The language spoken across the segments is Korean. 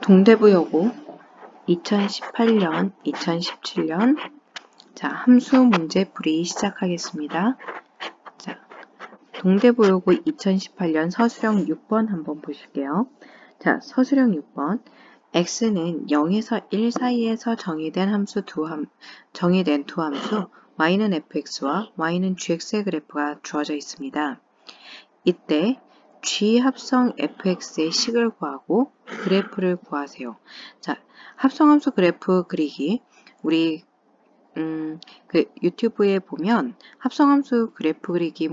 동대부여고 2018년, 2017년 함수 문제풀이 시작하겠습니다. 동대부여고 2018년 서술형 6번 한번 보실게요. 서술형 6번 x는 0에서 1 사이에서 정의된 두 함수 y는 fx와 y는 gx의 그래프가 주어져 있습니다. 이때 g 합성 fx의 식을 구하고 그래프를 구하세요. 합성함수 그래프 그리기 우리 유튜브에 보면 합성함수 그래프 그리기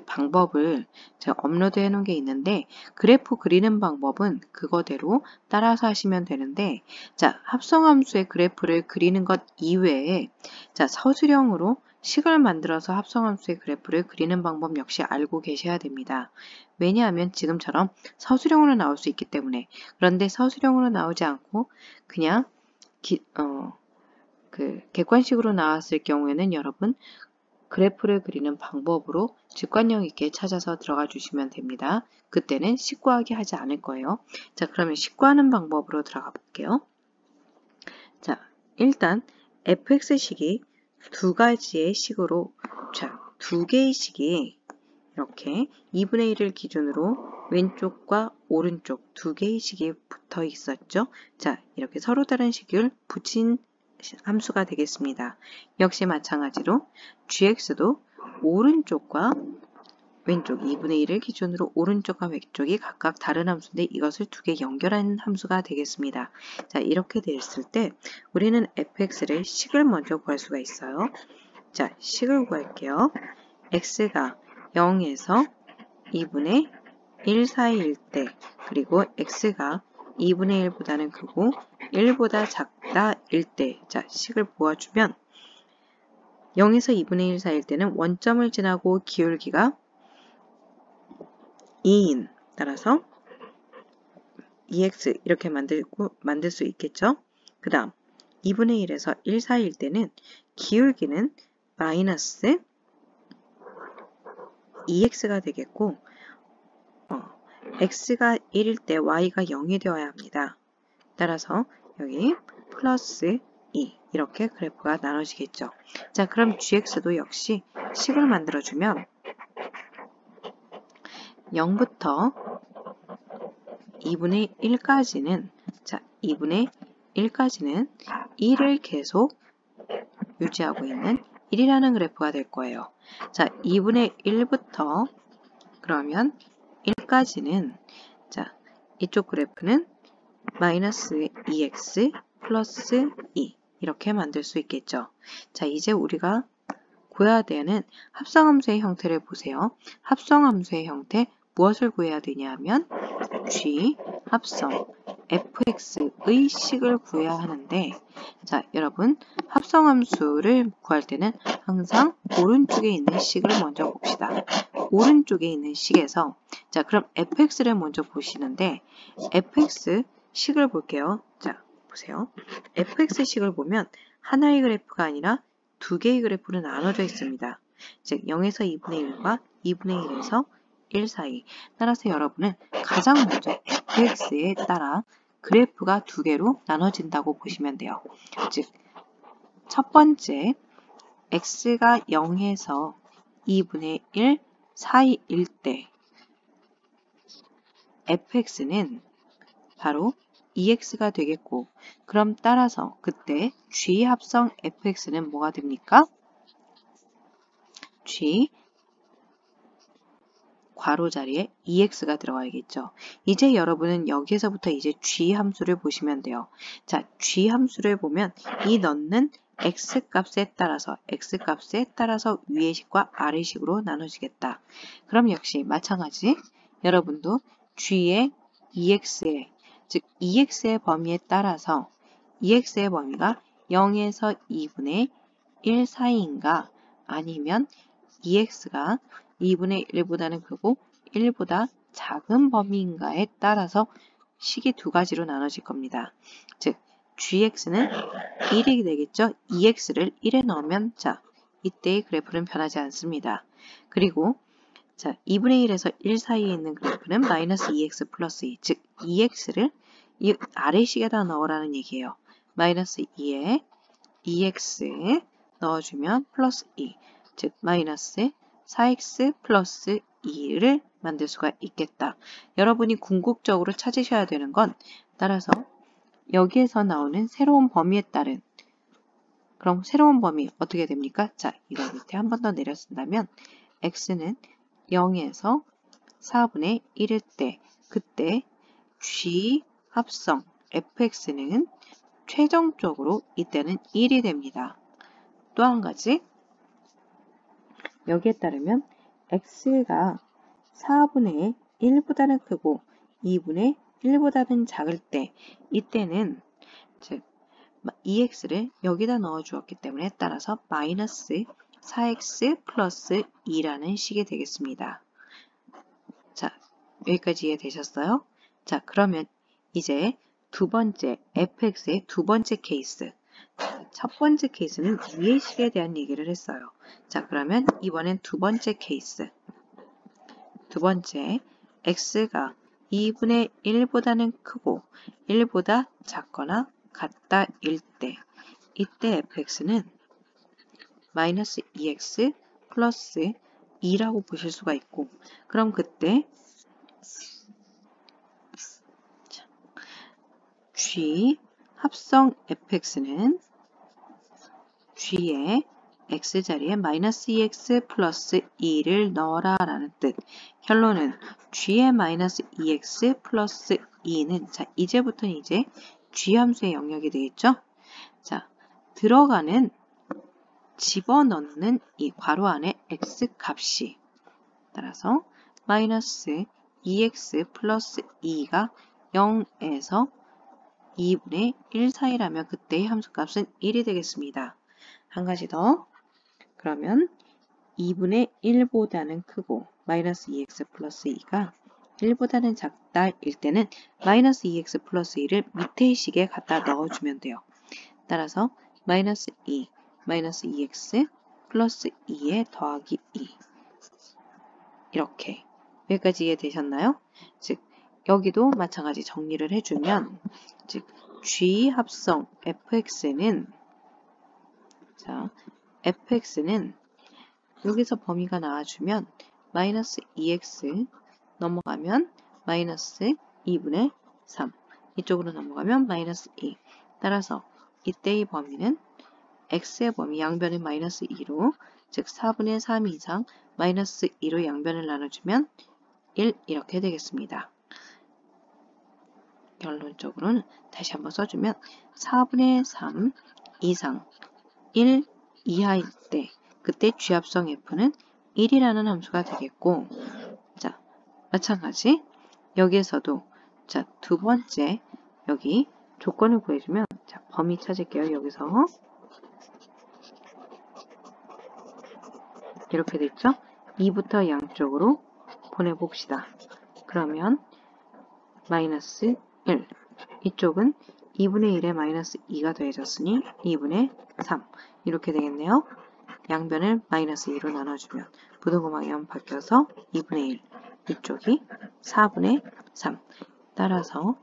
방법을 제가 업로드 해 놓은 게 있는데 그래프 그리는 방법은 그거대로 따라서 하시면 되는데 합성함수의 그래프를 그리는 것 이외에 서술형으로 식을 만들어서 합성함수의 그래프를 그리는 방법 역시 알고 계셔야 됩니다. 왜냐하면 지금처럼 서술형으로 나올 수 있기 때문에. 그런데 서술형으로 나오지 않고 그냥 객관식으로 나왔을 경우에는 여러분 그래프를 그리는 방법으로 직관력 있게 찾아서 들어가 주시면 됩니다. 그때는 식 구하기 하지 않을 거예요. 그러면 식 구하는 방법으로 들어가 볼게요. 일단 fx식이 두 가지의 식으로 두 개의 식이 이렇게 2분의 1을 기준으로 왼쪽과 오른쪽 두 개의 식이 붙어 있었죠. 이렇게 서로 다른 식을 붙인 함수가 되겠습니다. 역시 마찬가지로 gx도 오른쪽과 왼쪽 2분의 1을 기준으로 오른쪽과 왼쪽이 각각 다른 함수인데 이것을 두 개 연결한 함수가 되겠습니다. 이렇게 됐을 때 우리는 fx를 식을 먼저 구할 수가 있어요. 식을 구할게요. x가 0에서 2분의 1 사이일 때 그리고 x가 2분의 1보다는 크고 1보다 작다일 때 식을 보아주면 0에서 2분의 1 사이일 때는 원점을 지나고 기울기가 2인 따라서 2x 이렇게 만들 수 있겠죠. 그 다음 2분의 1에서 1 사이일 때는 기울기는 마이너스 2x가 되겠고 x가 1일 때 y가 0이 되어야 합니다. 따라서 여기 플러스 2 이렇게 그래프가 나눠지겠죠. 그럼 gx도 역시 식을 만들어주면 0부터 2분의 1까지는 1을 계속 유지하고 있는 1이라는 그래프가 될 거예요. 2분의 1부터 그러면 1까지는 이쪽 그래프는 마이너스 2x 플러스 2 이렇게 만들 수 있겠죠. 이제 우리가 구해야 되는 합성함수의 형태를 보세요. 합성함수의 형태 무엇을 구해야 되냐 하면 g 합성 fx의 식을 구해야 하는데 여러분 합성함수를 구할 때는 항상 오른쪽에 있는 식을 먼저 봅시다. 오른쪽에 있는 식에서 그럼 fx를 먼저 보시는데 fx 식을 볼게요. 보세요. fx 식을 보면 하나의 그래프가 아니라 두 개의 그래프로 나눠져 있습니다. 즉 0에서 2분의 1과 2분의 1에서 1 사이. 따라서 여러분은 가장 먼저 fx에 따라 그래프가 두 개로 나눠진다고 보시면 돼요. 즉 첫 번째 x가 0에서 2분의 1 사이일 때 fx는 바로 2x가 되겠고 그럼 따라서 그때 g 합성 fx는 뭐가 됩니까? g 괄호 자리에 2x가 들어가야겠죠. 이제 여러분은 여기에서부터 이제 g 함수를 보시면 돼요. g 함수를 보면 이 넣는 x 값에 따라서 위의 식과 아래 식으로 나눠지겠다. 그럼 역시 마찬가지 여러분도 g의 2x의 즉 2x의 범위에 따라서 2x의 범위가 0에서 2분의 1 사이인가 아니면 2x가 2분의 1보다는 크고 1보다 작은 범위인가에 따라서 식이 두 가지로 나눠질 겁니다. 즉 gx는 1이 되겠죠. 2x를 1에 넣으면 이때의 그래프는 변하지 않습니다. 그리고 2분의 1에서 1 사이에 있는 그래프는 마이너스 2x 플러스 2, 즉 2x를 이 아래식에다 넣으라는 얘기예요. 마이너스 2에 2x 넣어주면 플러스 2, 즉 마이너스 4x 플러스 2를 만들 수가 있겠다. 여러분이 궁극적으로 찾으셔야 되는 건 따라서 여기에서 나오는 새로운 범위에 따른 그럼 새로운 범위 어떻게 됩니까? 자, 이거 밑에 한 번 더 내려 쓴다면 x는 0에서 4분의 1일 때 그때 g 합성 fx는 최종적으로 이때는 1이 됩니다. 또 한 가지 여기에 따르면 x가 4분의 1보다는 크고 2분의 1보다는 작을 때 이때는 즉 2x를 여기다 넣어 주었기 때문에 따라서 마이너스 4x 플러스 2라는 식이 되겠습니다. 자, 여기까지 이해되셨어요? 자, 그러면 이제 두 번째 fx의 두 번째 케이스. 첫 번째 케이스는 위의 식에 대한 얘기를 했어요. 자, 그러면 이번엔 두 번째 케이스. 두 번째, x가 2분의 1보다는 크고 1보다 작거나 같다 일 때, 이때 fx는 마이너스 2x 플러스 2라고 보실 수가 있고, 그럼 그때 g 합성 fx는 g의 x자리에 마이너스 2x 플러스 2를 넣어라 라는 뜻. 결론은 g의 마이너스 2x 플러스 2는 자 이제부터는 이제 g 함수의 영역이 되겠죠. 자, 들어가는 집어넣는 이 괄호 안에 x 값이 따라서 마이너스 2x 플러스 2가 0에서 2분의 1 사이라면 그때의 함수값은 1이 되겠습니다. 한 가지 더. 그러면 2분의 1보다는 크고 마이너스 2x 플러스 2가 1보다는 작다 일 때는 마이너스 2x 플러스 2를 밑의 식에 갖다 넣어주면 돼요. 따라서 마이너스 2, 마이너스 2x 플러스 2에 더하기 2 이렇게 여기까지 이해되셨나요? 즉 여기도 마찬가지 정리를 해주면 즉 g 합성 fx는 자 fx는 여기서 범위가 나와주면 마이너스 2x 넘어가면 마이너스 2분의 3 이쪽으로 넘어가면 마이너스 2 따라서 이때의 범위는 x의 범위 양변은 마이너스 2로 즉 4분의 3 이상 마이너스 2로 양변을 나눠주면 1 이렇게 되겠습니다. 결론적으로는 다시 한번 써주면 4분의 3 이상 1 이하일 때 그때 G합성 F는 1이라는 함수가 되겠고 자 마찬가지 여기에서도 자 두 번째 여기 조건을 구해주면 자 범위 찾을게요. 여기서 이렇게 됐죠? 2부터 양쪽으로 보내봅시다. 그러면 마이너스 1 이쪽은 2분의 1에 마이너스 2가 더해졌으니 2분의 3 이렇게 되겠네요. 양변을 마이너스 2로 나눠주면 부등호 방향 바뀌어서 2분의 1 이쪽이 4분의 3 따라서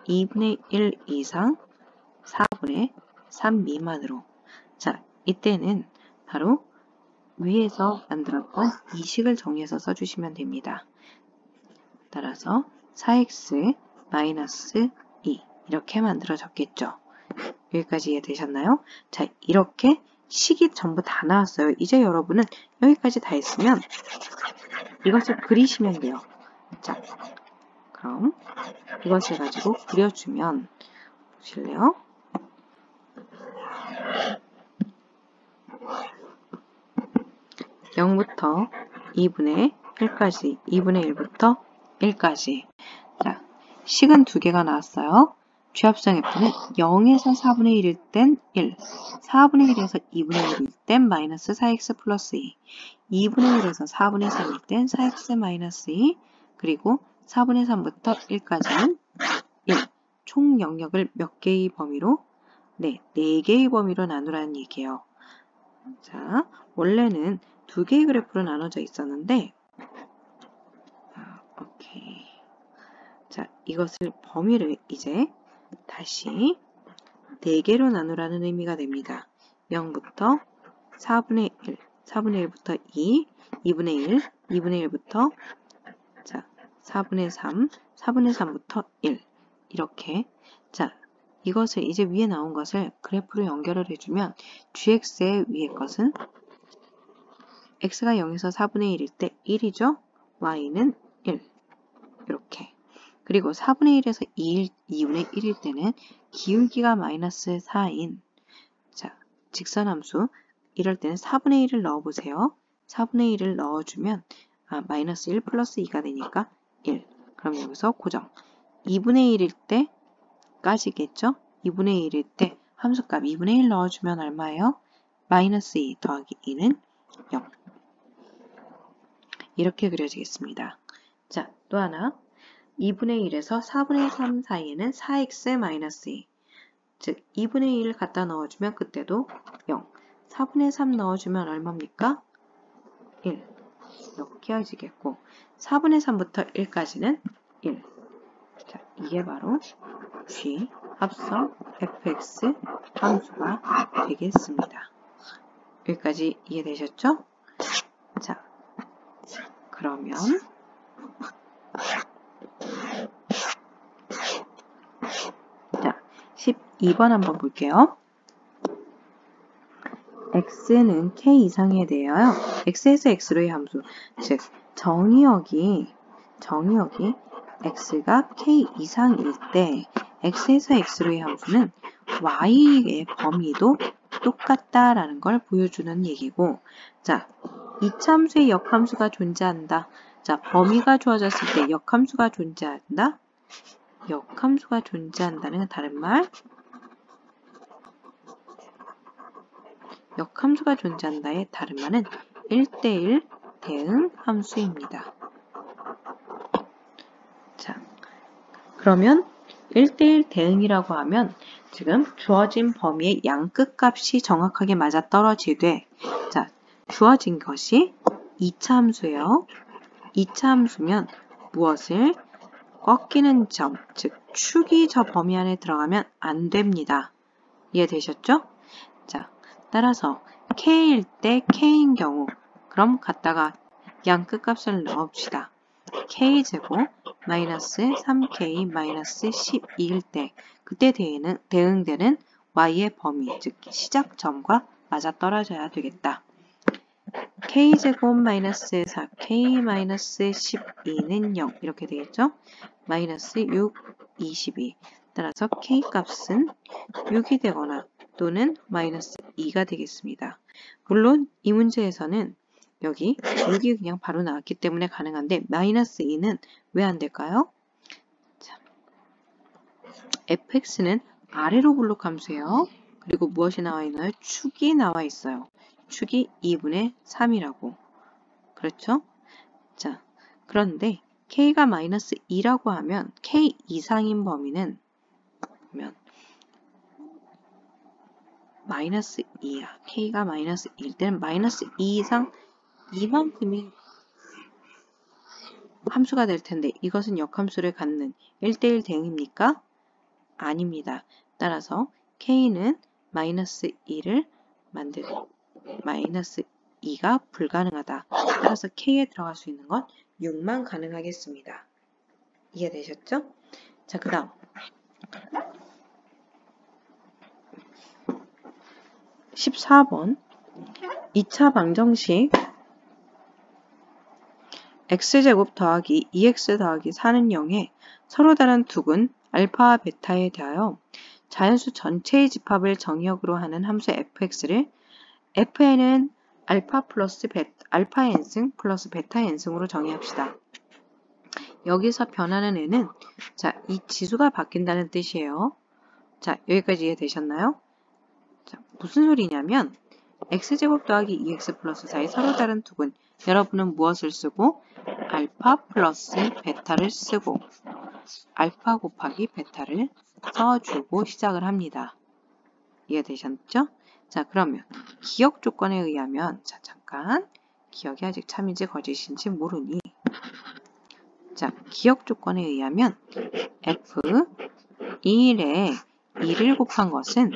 2분의 1 이상 4분의 3 미만으로 자 이때는 바로 위에서 만들었던 이 식을 정리해서 써주시면 됩니다. 따라서 4x 마이너스 2 이렇게 만들어졌겠죠. 여기까지 이해되셨나요? 자 이렇게 식이 전부 다 나왔어요. 이제 여러분은 여기까지 다 했으면 이것을 그리시면 돼요. 자 그럼 이것을 가지고 그려주면 보실래요? (0부터) 2분의 1까지 2분의 1부터 1까지 자 식은 두 개가 나왔어요. G합성 F는 0에서 4분의 1일 땐 1, 4분의 1에서 2분의 1일 땐 마이너스 4x 플러스 2, 2분의 1에서 4분의 3일 땐 4x 마이너스 2, 그리고 4분의 3부터 1까지는 1. 총 영역을 몇 개의 범위로? 네, 4개의 범위로 나누라는 얘기예요. 자, 원래는 2개의 그래프로 나눠져 있었는데 오케이. 자, 이것을 범위를 이제 다시 4개로 나누라는 의미가 됩니다. 0부터 4분의 1, 4분의 1부터 2, 2분의 1, 2분의 1부터 자 4분의 3, 4분의 3부터 1 이렇게 자 이것을 이제 위에 나온 것을 그래프로 연결을 해주면 gx의 위의 것은 x가 0에서 4분의 1일 때 1이죠. y는 1 이렇게 그리고 4분의 1에서 2분의 1일 때는 기울기가 마이너스 4인 자 직선함수 이럴 때는 4분의 1을 넣어보세요. 4분의 1을 넣어주면 마이너스 1 플러스 2가 되니까 1 그럼 여기서 고정 2분의 1일 때까지겠죠. 2분의 1일 때 함수값 2분의 1 넣어주면 얼마예요? 마이너스 2 더하기 2는 0 이렇게 그려지겠습니다. 자, 또 하나 2분의 1에서 4분의 3 사이에는 4x-2 즉 2분의 1을 갖다 넣어주면 그때도 0 4분의 3 넣어주면 얼마입니까? 1 이렇게 해지겠고 4분의 3부터 1까지는 1 자, 이게 바로 g 합성 fx 함수가 되겠습니다. 여기까지 이해되셨죠? 자, 그러면 자, 12번 한번 볼게요. x는 k 이상에 대하여 x에서 x로의 함수 즉 정의역이 x가 k 이상일 때 x에서 x로의 함수는 y의 범위도 똑같다라는 걸 보여주는 얘기고 자, 이차함수의 역함수가 존재한다. 자, 범위가 주어졌을 때 역함수가 존재한다. 역함수가 존재한다는 다른 말 역함수가 존재한다의 다른 말은 1대1 대응 함수입니다. 자, 그러면 1대1 대응이라고 하면 지금 주어진 범위의 양끝값이 정확하게 맞아떨어지되 자, 주어진 것이 2차 함수예요. 2차 함수면 무엇을 꺾이는 점, 즉 축이 저 범위 안에 들어가면 안 됩니다. 이해되셨죠? 자, 따라서 k일 때 k인 경우 그럼 갖다가 양 끝값을 넣읍시다. k제곱 마이너스 3k 마이너스 12일 때 그때 대응되는 y의 범위 즉 시작점과 맞아떨어져야 되겠다. k제곱 마이너스 4k 마이너스 12는 0 이렇게 되겠죠? 마이너스 6, 22 따라서 k값은 6이 되거나 또는 마이너스 2가 되겠습니다. 물론 이 문제에서는 여기 6이 그냥 바로 나왔기 때문에 가능한데 마이너스 2는 왜 안 될까요? 자, fx는 아래로 블록 함수예요. 그리고 무엇이 나와 있나요? 축이 나와 있어요. 축이 2분의 3이라고. 그렇죠? 자, 그런데 k가 마이너스 2라고 하면 k 이상인 범위는 보면 마이너스 2야. k가 마이너스 1일 때는 마이너스 2 이상 이만큼이 함수가 될 텐데 이것은 역함수를 갖는 1대1 대응입니까? 아닙니다. 따라서 k는 마이너스 2를 만들고 마이너스 2가 불가능하다. 따라서 k에 들어갈 수 있는 건 6만 가능하겠습니다. 이해되셨죠? 자, 그 다음 14번 2차 방정식 x제곱 더하기 2x 더하기 4는 0에 서로 다른 두근 알파와 베타에 대하여 자연수 전체의 집합을 정의역으로 하는 함수 fx를 fn은 알파 플러스 알파 n승 플러스 베타 n승으로 정의합시다. 여기서 변하는 n은 자, 이 지수가 바뀐다는 뜻이에요. 자, 여기까지 이해되셨나요? 자, 무슨 소리냐면 x제곱 더하기 2x 플러스 4의 서로 다른 두근 여러분은 무엇을 쓰고 알파 플러스 베타를 쓰고 알파 곱하기 베타를 써주고 시작을 합니다. 이해되셨죠? 자, 그러면 기억 조건에 의하면 자, 잠깐 기억이 아직 참인지 거짓인지 모르니 자, 기억 조건에 의하면 f 2일에 2를 곱한 것은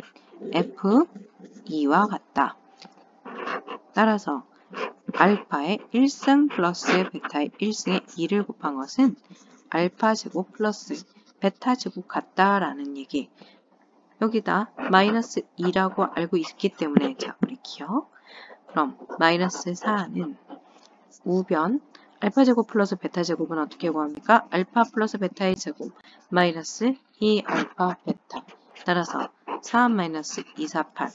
F2와 같다. 따라서 알파의 1승 플러스 베타의 1승에 2를 곱한 것은 알파 제곱 플러스 베타 제곱 같다라는 얘기. 여기다 마이너스 2라고 알고 있기 때문에 자, 우리 기억. 그럼 마이너스 4는 우변 알파 제곱 플러스 베타 제곱은 어떻게 구합니까? 알파 플러스 베타의 제곱 마이너스 2 알파 베타. 따라서 4 마이너스 2, 4, 8.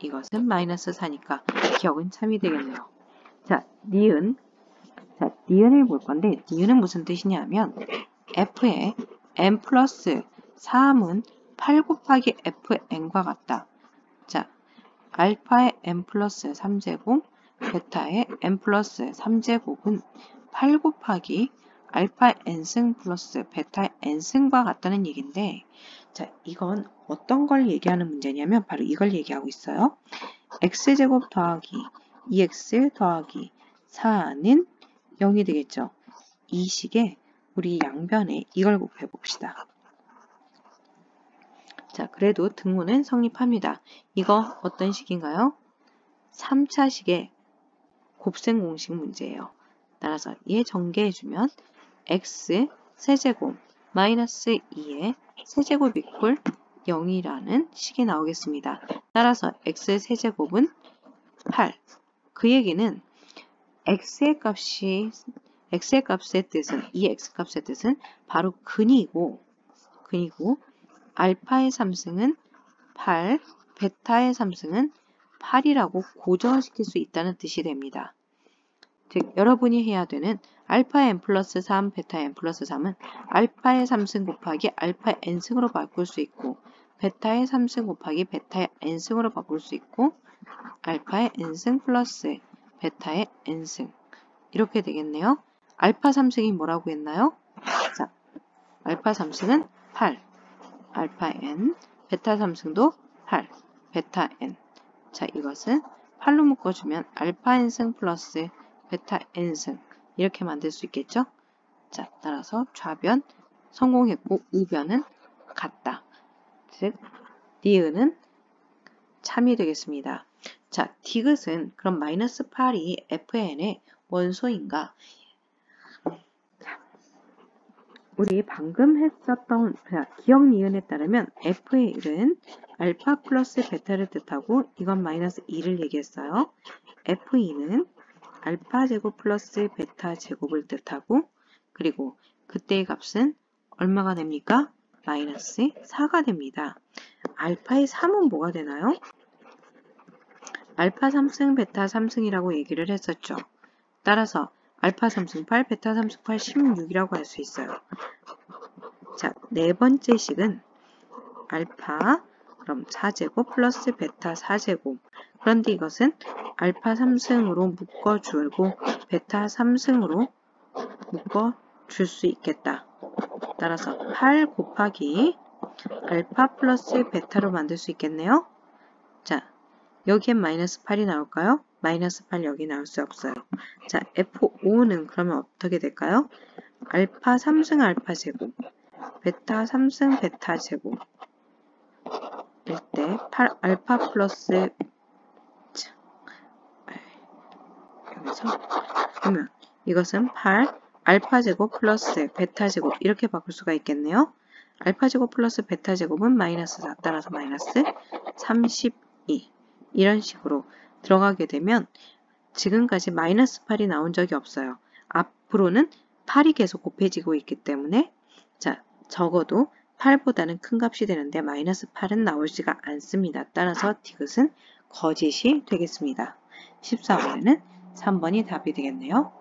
이것은 마이너스 4니까 기억은 참이 되겠네요. 자, 니은. 자, 니은을 볼 건데 니은은 무슨 뜻이냐 하면 f의 n 플러스 3은 8 곱하기 fn과 같다. 자, 알파의 n 플러스 3제곱, 베타의 n 플러스 3제곱은 8 곱하기 알파 n승 플러스 베타 n승과 같다는 얘기인데, 자, 이건 어떤 걸 얘기하는 문제냐면 바로 이걸 얘기하고 있어요. x제곱 더하기 2x 더하기 4는 0이 되겠죠. 이 식에 우리 양변에 이걸 곱해 봅시다. 자, 그래도 등호는 성립합니다. 이거 어떤 식인가요? 3차식의 곱셈 공식 문제예요. 따라서 얘 전개해주면 x 세제곱 마이너스 2의 세제곱 이퀄 0이라는 식이 나오겠습니다. 따라서 x 세제곱은 8. 그 얘기는 x의 값의 뜻은, 이 x값의 뜻은 바로 근이고 알파의 3승은 8, 베타의 3승은 8이라고 고정시킬 수 있다는 뜻이 됩니다. 즉, 여러분이 해야 되는 알파 n 플러스 3, 베타 n 플러스 3은 알파의 3승 곱하기 알파 n승으로 바꿀 수 있고, 베타의 3승 곱하기 베타의 n승으로 바꿀 수 있고, 알파의 n승 플러스 베타의 n승. 이렇게 되겠네요. 알파 3승이 뭐라고 했나요? 자, 알파 3승은 8, 알파 n, 베타 3승도 8, 베타 n. 자, 이것은 8로 묶어주면 알파 n승 플러스 베타 n승. 이렇게 만들 수 있겠죠? 자, 따라서 좌변 성공했고 우변은 같다. 즉, 니은은 참이 되겠습니다. 자, 디귿은 그럼 마이너스 8이 fn의 원소인가? 우리 방금 했었던 기억 니은에 따르면 f의 1은 알파 플러스 베타를 뜻하고 이건 마이너스 2를 얘기했어요. f2는 알파 제곱 플러스 베타 제곱을 뜻하고, 그리고 그때의 값은 얼마가 됩니까? 마이너스 4가 됩니다. 알파의 3은 뭐가 되나요? 알파 3승, 베타 3승이라고 얘기를 했었죠. 따라서 알파 3승 8, 베타 3승 8, 16이라고 할 수 있어요. 자, 네 번째 식은 알파, 그럼 4제곱 플러스 베타 4제곱. 그런데 이것은 알파 3승으로 묶어주고 베타 3승으로 묶어줄 수 있겠다. 따라서 8 곱하기 알파 플러스 베타로 만들 수 있겠네요. 자, 여기엔 마이너스 8이 나올까요? 마이너스 8 여기 나올 수 없어요. 자, F5는 그러면 어떻게 될까요? 알파 3승 알파 제곱, 베타 3승 베타 제곱 일 때 8 알파 플러스 여기서 그러면 이것은 8 알파 제곱 플러스 베타 제곱 이렇게 바꿀 수가 있겠네요. 알파 제곱 플러스 베타 제곱은 마이너스 4 따라서 마이너스 32 이런 식으로 들어가게 되면 지금까지 마이너스 8이 나온 적이 없어요. 앞으로는 8이 계속 곱해지고 있기 때문에 자, 적어도 8보다는 큰 값이 되는데 마이너스 8은 나오지가 않습니다. 따라서 디귿은 거짓이 되겠습니다. 14번에는 3번이 답이 되겠네요.